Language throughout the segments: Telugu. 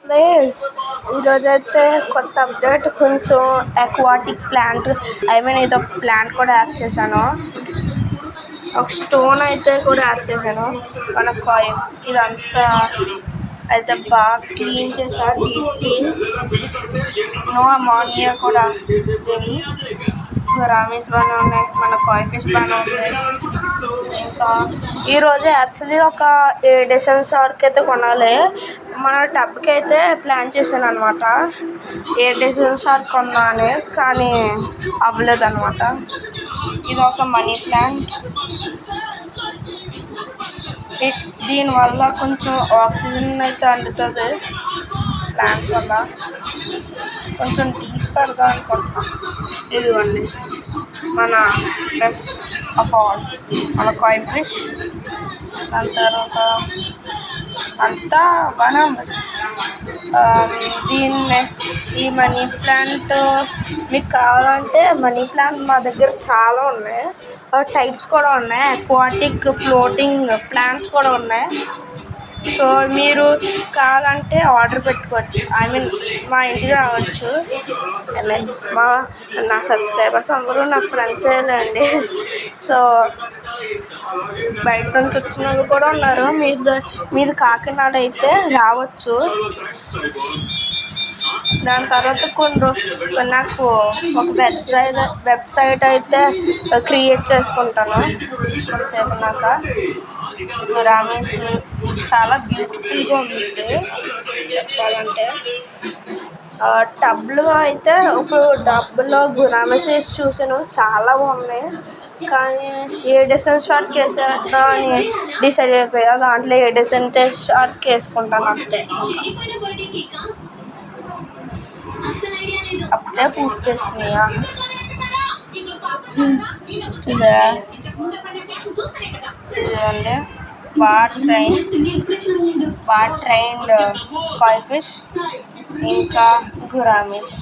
ప్లీజ్ ఈరోజైతే కొత్త అప్డేట్ కొంచెం అక్వాటిక్ ప్లాంట్ ఇది ఒక ప్లాంట్ కూడా యాడ్ చేశాను. ఒక స్టోన్ అయితే కూడా యాడ్ చేశాను. మన కాయిన్ ఇదంతా అయితే బాగా క్లీన్ చేసా, డీప్ క్లీన్. నో అమోనియా కూడా లేవు. రామేస్ బాగానే ఉన్నాయి, మన కాయ్ ఫిష్ బాగానే ఉన్నాయి. ఇంకా ఈరోజు యాక్చువల్లీ ఒక ఏడేషన్ షార్క్ అయితే కొనాలి. మన టబ్కి అయితే ప్లాన్ చేశాను అనమాట, ఏడేషన్ షార్క్ కొన్నాను, కానీ అవ్వలేదు అనమాట. ఇది ఒక మనీ ప్లాంట్. దీనివల్ల కొంచెం ఆక్సిజన్ అయితే అందుతుంది ప్లాంట్స్ వల్ల. కొంచెం డీప్ పెడదాం అనుకుంటున్నాం. ఇదిగోండి మన బెస్ట్ ఆఫ్ ఆల్ మన కాయ్ ఫిష్. దాని తర్వాత అంతా బాగానే ఉంది. ఈ మనీ ప్లాంట్ మీకు కావాలంటే మనీ ప్లాంట్ మా దగ్గర చాలా ఉన్నాయి. టైప్స్ కూడా ఉన్నాయి, అక్వాటిక్ ఫ్లోటింగ్ ప్లాంట్స్ కూడా ఉన్నాయి. సో మీరు కావాలంటే ఆర్డర్ పెట్టుకోవచ్చు, మా ఇంటికి రావచ్చు. నా సబ్స్క్రైబర్స్ అందరూ నా ఫ్రెండ్సేనండి. సో బయట నుంచి వచ్చిన వాళ్ళు కూడా ఉన్నారు. మీది కాకినాడ అయితే రావచ్చు. దాని తర్వాత నాకు ఒక వెబ్సైట్ అయితే క్రియేట్ చేసుకుంటాను కొంచెంసేపున్నాక. రామేష్ చాలా బ్యూటిఫుల్గా ఉంది చెప్పాలంటే. టబ్లో అయితే ఇప్పుడు డబ్బులో రామేష్ చూసాను, చాలా బాగున్నాయి. కానీ ఏడేషన్ షార్క్ వేసేద్దాం అని డిసైడ్ అయిపోయా. దాంట్లో ఏడేషన్ షార్క్ వేసుకుంటాను అంతే. అప్పుడే పూర్తి చేసినాయా చూసారా? ఇదండి బాగా ట్రైన్డ్ కాయ్ ఫిష్, ఇంకా గురామిస్.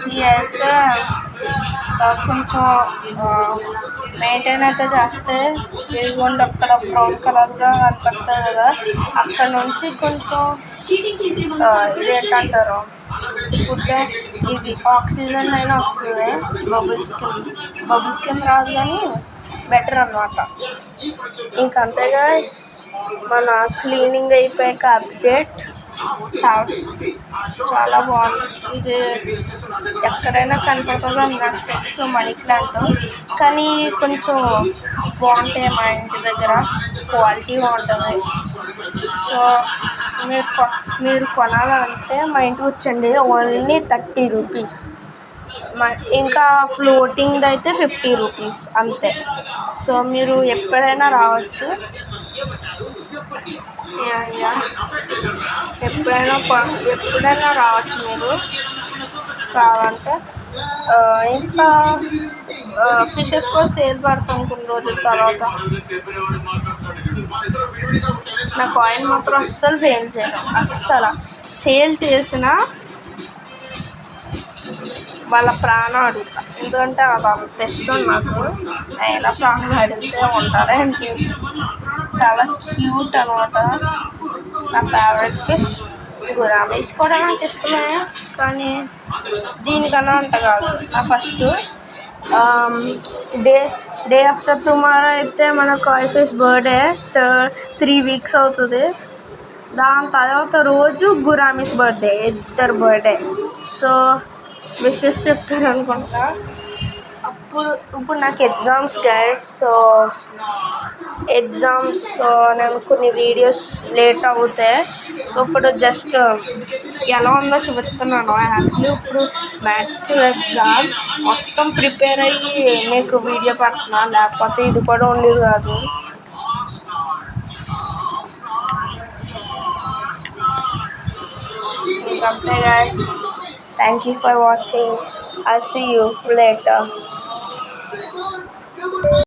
ఇవి అయితే కొంచెం మెయింటైన్ అయితే చేస్తే, ఇదిగోండి అక్కడ బ్రౌన్ కలర్గా కనపడుతుంది కదా, అక్కడ నుంచి కొంచెం ఇదేంటంటారు ఫుడ్, ఇది ఆక్సిజన్ అయినా వస్తుంది. బబుల్స్ కింద రాదు కానీ బెటర్ అన్నమాట. ఇంకంతేగా మన క్లీనింగ్ అయిపోయాక అప్డేట్ చాలా బాగుంది. ఇది ఎక్కడైనా కనపడుతుంది అని నాకు తెలుసు మనీ ప్లాంట్, కానీ కొంచెం బాగుంటాయి మా ఇంటి దగ్గర, క్వాలిటీ బాగుంటుంది. సో మీరు కొనాలంటే మా ఇంటికి వచ్చండి, ఓన్లీ 30 రూపీస్. ఇంకా ఫ్లోటింగ్ది అయితే 50 రూపీస్ అంతే. సో మీరు ఎప్పుడైనా రావచ్చు, ఎప్పుడైనా రావచ్చు మీరు కావాలంటే. ఇంకా ఫిషెస్ కూడా సేల్ పడతాం కొన్ని రోజుల తర్వాత. నా కాయిన్ మాత్రం అస్సలు సేల్ చేసిన వాళ్ళ ప్రాణం అడుగుతా, ఎందుకంటే అది అంత ఇష్టం నాకు. అయినా ప్రాణం అడిగితే ఉంటారా ఏంటి? చాలా క్యూట్ అనమాట. నా ఫేవరెట్ ఫిష్ గురామిస్ కూడా నాకు ఇష్టమే, కానీ దీనికన్నా అంత కాదు. నా ఫస్ట్ డే ఆఫ్టర్ టుమారో అయితే మన కాయ్ ఫిష్ బర్త్డే 3 వీక్స్ అవుతుంది. దాని తర్వాత రోజు గురామిస్ బర్త్డే, ఇద్దరు బర్త్డే. సో విషెస్ చెప్తారు అనుకుంటా. ఇప్పుడు నాకు ఎగ్జామ్స్ గైస్. సో నేను కొన్ని వీడియోస్ లేట్ అవుతాయి. ఇప్పుడు జస్ట్ ఎలా ఉందో చూపిస్తున్నాను. యాక్చువల్లీ ఇప్పుడు మ్యాథ్స్ ఎగ్జామ్ మొత్తం ప్రిపేర్ అయ్యి మీకు వీడియో పెడుతున్నాను, లేకపోతే ఇది కూడా ఉండేది కాదు. ఇంకంతే guys. Thank you for watching. I'll see you later.